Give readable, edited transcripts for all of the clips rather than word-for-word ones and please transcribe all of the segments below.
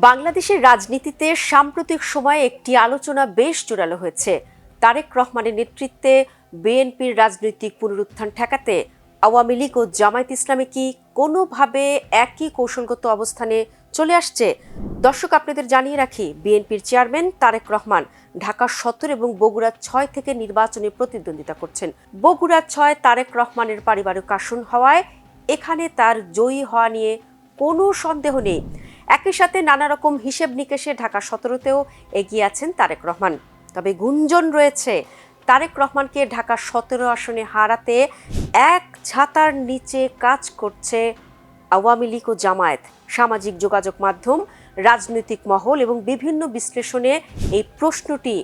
বাংলাদেশের রাজনীতিতে সাম্প্রতিক সময়ে একটি আলোচনা বেশ জোরালো হয়েছে। তারেক রহমানের নেতৃত্বে বিএনপির রাজনৈতিক পুনরুত্থান ঠেকাতে আওয়ামী লীগ ও জামায়াত ইসলামী কি কোনোভাবে একই কৌশলগত অবস্থানে চলে আসছে? দর্শক, আপনাদের জানিয়ে রাখি, বিএনপির চেয়ারম্যান তারেক রহমান ঢাকা 17 এবং বগুড়া 6 থেকে নির্বাচনে প্রতিদ্বন্দ্বিতা করছেন। বগুড়া 6 তারেক রহমানের পারিবারিক আসন হওয়ায় এখানে তার জয়ী হওয়া নিয়ে কোনো সন্দেহ নেই। একই সাথে নানা রকম হিসেব নিকেশে ঢাকা 17তেও এগিয়ে আছেন তারেক রহমান। তবে গুঞ্জন রয়েছে, তারেক রহমানকে ঢাকা 17 আসনে হারাতে এক ছাতার নিচে কাজ করছে আওয়ামী লীগ ও জামায়াত। সামাজিক যোগাযোগ মাধ্যম, রাজনৈতিক মহল এবং বিভিন্ন বিশ্লেষণে এই প্রশ্নটি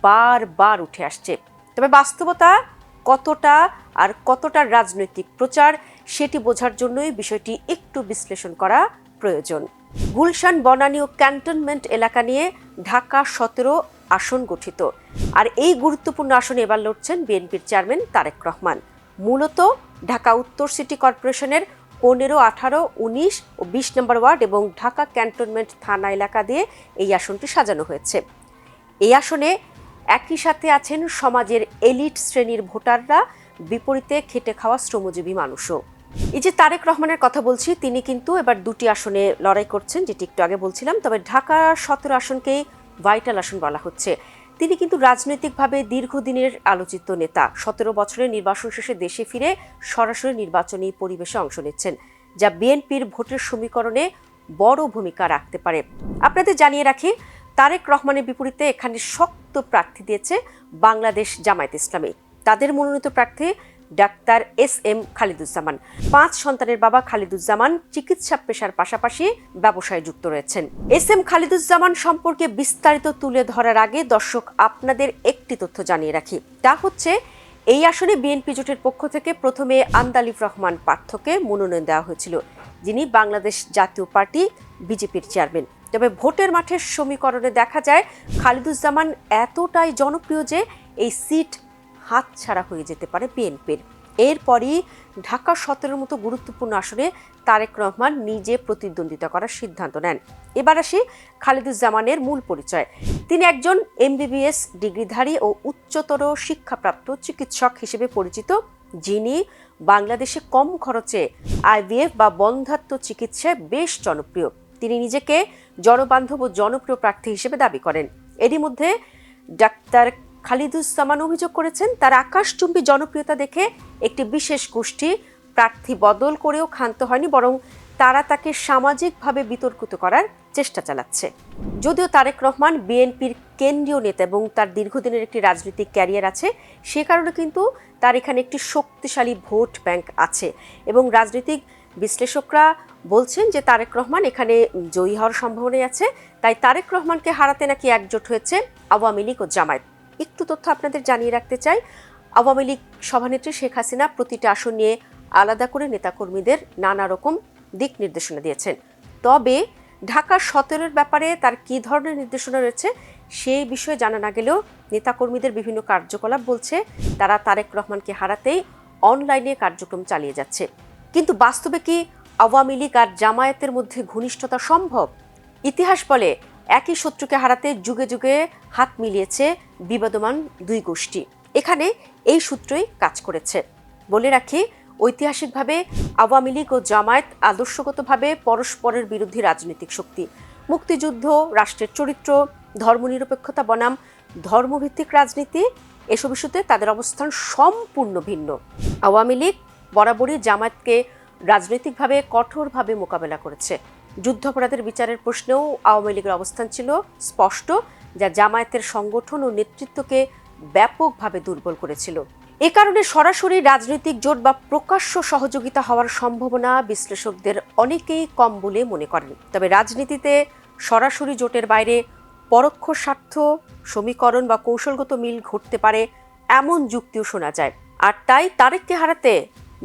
বারবার উঠে আসছে। তবে বাস্তবতা কতটা রাজনৈতিক প্রচার সেটি বোঝার জন্যই বিষয়টি একটু বিশ্লেষণ করা প্রয়োজন। গুলশান, বনানী ও ক্যান্টনমেন্ট এলাকা নিয়ে ঢাকা 17 আসন গঠিত। আর এই গুরুত্বপূর্ণ আসনে এবার লড়ছেন বিএনপির চেয়ারম্যান তারেক রহমান। মূলত ঢাকা উত্তর সিটি কর্পোরেশনের 15, 18, 19 ও 20 নম্বর ওয়ার্ড এবং ঢাকা ক্যান্টনমেন্ট থানা এলাকা দিয়ে এই আসনটি সাজানো হয়েছে। এই আসনে একই সাথে আছেন সমাজের এলিট শ্রেণীর ভোটাররা, বিপরীতে খেটে খাওয়া শ্রমজীবী মানুষও। এই যে তারেক রহমানের কথা বলছি, তিনি কিন্তু এবার দুটি আসনে লড়াই করছেন, যেটি একটু আগে বলছিলাম। তবে ঢাকা 17 আসনকেই ভাইটাল আসন বলা হচ্ছে। তিনি কিন্তু রাজনৈতিকভাবে দীর্ঘদিনের আলোচিত নেতা। 17 বছরের নির্বাচন শেষে দেশে ফিরে সরাসরি নির্বাচনী পরিবেশে অংশ নিচ্ছেন, যা বিএনপির ভোটের সমীকরণে বড় ভূমিকা রাখতে পারে। আপনাদের জানিয়ে রাখি, তারেক রহমানের বিপরীতে এখানে শক্ত প্রার্থী দিয়েছে বাংলাদেশ জামায়াত ইসলামী। তাদের মনোনীত প্রার্থী ডাক্তার এস.এম. খালিদুজ্জামান। 5 সন্তানের বাবা খালিদুজ্জামান চিকিৎসা পেশার পাশাপাশি ব্যবসায় যুক্ত রয়েছেন। এস.এম. খালিদুজ্জামান সম্পর্কে বিস্তারিত তুলে ধরার আগে দর্শক, আপনাদের একটি তথ্য জানিয়ে রাখি। তা হচ্ছে, এই আসনে বিএনপি জোটের পক্ষ থেকে প্রথমে আন্দালিব রহমান পার্থকে মনোনয়ন দেওয়া হয়েছিল, যিনি বাংলাদেশ জাতীয় পার্টি বিজেপির চেয়ারম্যান। তবে ভোটের মাঠের সমীকরণে দেখা যায় খালিদুজ্জামান এতটাই জনপ্রিয় যে এই সিট হাতছাড়া হয়ে যেতে পারে বিএনপির। এরপরই ঢাকা 17 মতো গুরুত্বপূর্ণ আসনে তারেক রহমান নিজে প্রতিদ্বন্দ্বিতা করার সিদ্ধান্ত নেন। এবার আসি খালিদুজ্জামানের মূল পরিচয়। তিনি একজন এমবিবিএস ডিগ্রিধারী ও উচ্চতর শিক্ষাপ্রাপ্ত চিকিৎসক হিসেবে পরিচিত, যিনি বাংলাদেশে কম খরচে আইভিএফ বা বন্ধ্যাত্ব চিকিৎসায় বেশ জনপ্রিয়। তিনি নিজেকে জনবান্ধব ও জনপ্রিয় প্রার্থী হিসেবে দাবি করেন। এরই মধ্যে ডাক্তার খালিদুজ্জামান অভিযোগ করেছেন, তার আকাশচুম্বী জনপ্রিয়তা দেখে একটি বিশেষ গোষ্ঠী প্রার্থী বদল করেও ক্ষান্ত হয়নি, বরং তারা তাকে সামাজিকভাবে বিতর্কিত করার চেষ্টা চালাচ্ছে। যদিও তারেক রহমান বিএনপির কেন্দ্রীয় নেতা এবং তার দীর্ঘদিনের একটি রাজনৈতিক ক্যারিয়ার আছে, সে কারণে কিন্তু তার এখানে একটি শক্তিশালী ভোট ব্যাংক আছে এবং রাজনৈতিক বিশ্লেষকরা বলছেন যে তারেক রহমান এখানে জয়ী হওয়ার সম্ভাবনাই আছে। তাই তারেক রহমানকে হারাতে নাকি একজোট হয়েছে আওয়ামী লীগ ও জামায়াত। একটু তথ্য আপনাদের জানিয়ে রাখতে চাই, আওয়ামী লীগ সভানেত্রী শেখ হাসিনা প্রতিটা আসন নিয়ে আলাদা করে নেতাকর্মীদের নানা রকম দিক নির্দেশনা দিয়েছেন। তবে ঢাকা 17-এর ব্যাপারে তার কী ধরনের নির্দেশনা রয়েছে সেই বিষয়ে জানা না গেলেও নেতাকর্মীদের বিভিন্ন কার্যকলাপ বলছে তারা তারেক রহমানকে হারাতেই অনলাইনে কার্যক্রম চালিয়ে যাচ্ছে। কিন্তু বাস্তবে কি আওয়ামী লীগ আর জামায়াতের মধ্যে ঘনিষ্ঠতা সম্ভব? ইতিহাস বলে, একই শত্রুকে হারাতে যুগে যুগে হাত মিলিয়েছে বিবাদমান দুই গোষ্ঠী। এখানে এই সূত্রই কাজ করেছে। বলে রাখি, ঐতিহাসিকভাবে আওয়ামী লীগ ও জামায়াত আদর্শগতভাবে পরস্পরের বিরোধী রাজনৈতিক শক্তি। মুক্তিযুদ্ধ, রাষ্ট্রের চরিত্র, ধর্মনিরপেক্ষতা বনাম ধর্মভিত্তিক রাজনীতি, এসব ইস্যুতে তাদের অবস্থান সম্পূর্ণ ভিন্ন। আওয়ামী লীগ বরাবরই জামায়াতকে রাজনৈতিকভাবে কঠোরভাবে মোকাবেলা করেছে। যুদ্ধাপরাধের বিচারের প্রশ্নেও আওয়ামী লীগের অবস্থান ছিল স্পষ্ট, যা জামায়াতের সংগঠন ও নেতৃত্বকে ব্যাপকভাবে দুর্বল করেছিল। এ কারণে সরাসরি রাজনৈতিক জোট বা প্রকাশ্য সহযোগিতা হওয়ার সম্ভাবনা বিশ্লেষকদের অনেকেই কম বলে মনে করেন। তবে রাজনীতিতে সরাসরি জোটের বাইরে পরোক্ষ স্বার্থ, সমীকরণ বা কৌশলগত মিল ঘটতে পারে এমন যুক্তিও শোনা যায়। আর তাই তারেককে হারাতে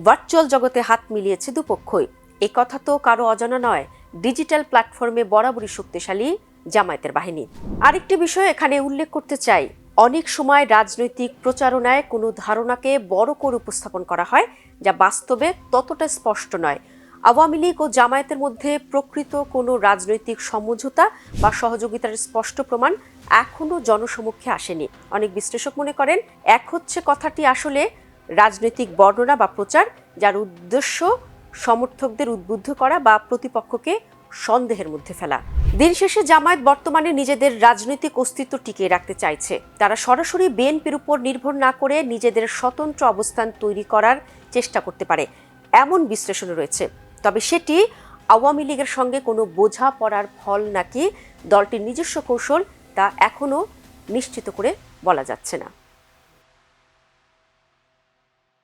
ভার্চুয়াল জগতে হাত মিলিয়েছে দুপক্ষই। এ কথা তো কারো অজানা নয়। ডিজিটাল প্ল্যাটফর্মে বরাবরই শক্তিশালী জামায়াতের বাহিনী। আরেকটি বিষয় এখানে উল্লেখ করতে চাই, অনেক সময় রাজনৈতিক প্রচারণায় কোনো ধারণাকে বড় করে উপস্থাপন করা হয়, যা বাস্তবে ততটা স্পষ্ট নয়। আওয়ামী লীগ ও জামায়াতের মধ্যে প্রকৃত কোনো রাজনৈতিক সমঝোতা বা সহযোগিতার স্পষ্ট প্রমাণ এখনো জনসমক্ষে আসেনি। অনেক বিশ্লেষক মনে করেন এক হচ্ছে কথাটি আসলে রাজনৈতিক বর্ণনা বা প্রচার, যার উদ্দেশ্য সমর্থকদের উদ্বুদ্ধ করা বা প্রতিপক্ষকে সন্দেহের মধ্যে ফেলা। দিন শেষে জামায়াত বর্তমানে নিজেদের রাজনৈতিক অস্তিত্ব টিকিয়ে রাখতে চাইছে। তারা সরাসরি বিএনপির উপর নির্ভর না করে নিজেদের স্বতন্ত্র অবস্থান তৈরি করার চেষ্টা করতে পারে, এমন বিশ্লেষণ রয়েছে। তবে সেটি আওয়ামী লীগের সঙ্গে কোনো বোঝাপড়ার ফল নাকি দলটির নিজস্ব কৌশল, তা এখনো নিশ্চিত করে বলা যাচ্ছে না।